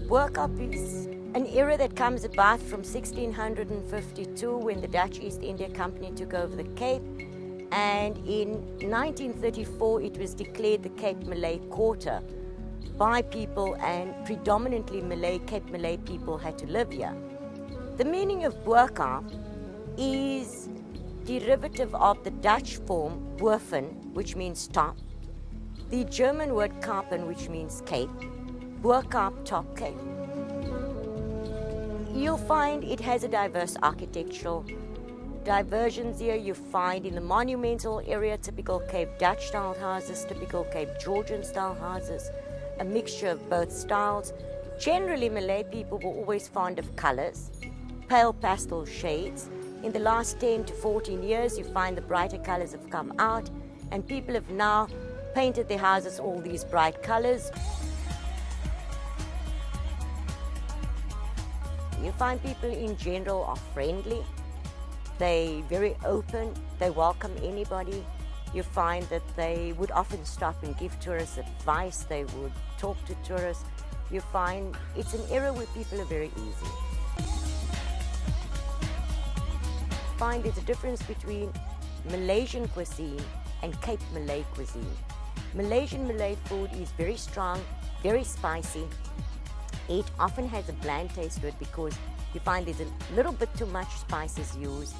Bo-Kaap is an era that comes about from 1652 when the Dutch East India Company took over the Cape, and in 1934 it was declared the Cape Malay Quarter by people, and predominantly Malay, Cape Malay people had to live here. The meaning of Bo-Kaap is derivative of the Dutch form Boven, which means top, the German word Kapen, which means cape, Bo-Kaap, top cape. You'll find it has a diverse architectural diversions here. You find in the monumental area typical Cape Dutch style houses, typical Cape Georgian style houses, a mixture of both styles. Generally, Malay people were always fond of colors, pale pastel shades. In the last 10 to 14 years, you find the brighter colors have come out, and people have now painted their houses all these bright colors. You find people in general are friendly. They're very open. They welcome anybody. You find that they would often stop and give tourists advice. They would talk to tourists. You find it's an era where people are very easy. Find there's a difference between Malaysian cuisine and Cape Malay cuisine. Malaysian Malay food is very strong, very spicy. It often has a bland taste to it because you find there's a little bit too much spices used.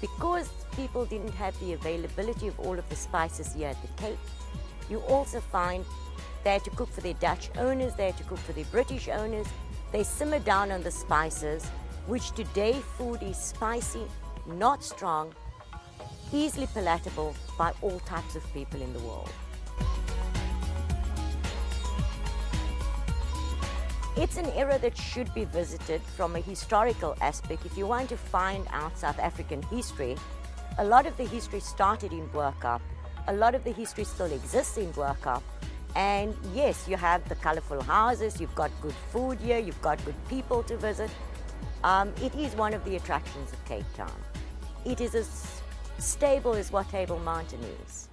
Because people didn't have the availability of all of the spices here at the Cape, you also find they had to cook for their Dutch owners, they had to cook for their British owners. They simmer down on the spices, which today food is spicy, not strong, easily palatable by all types of people in the world. It's an era that should be visited from a historical aspect. If you want to find out South African history, a lot of the history started in Bo-Kaap. A lot of the history still exists in Bo-Kaap. And yes, you have the colorful houses, you've got good food here, you've got good people to visit. It is one of the attractions of Cape Town. It is as stable as what Table Mountain is.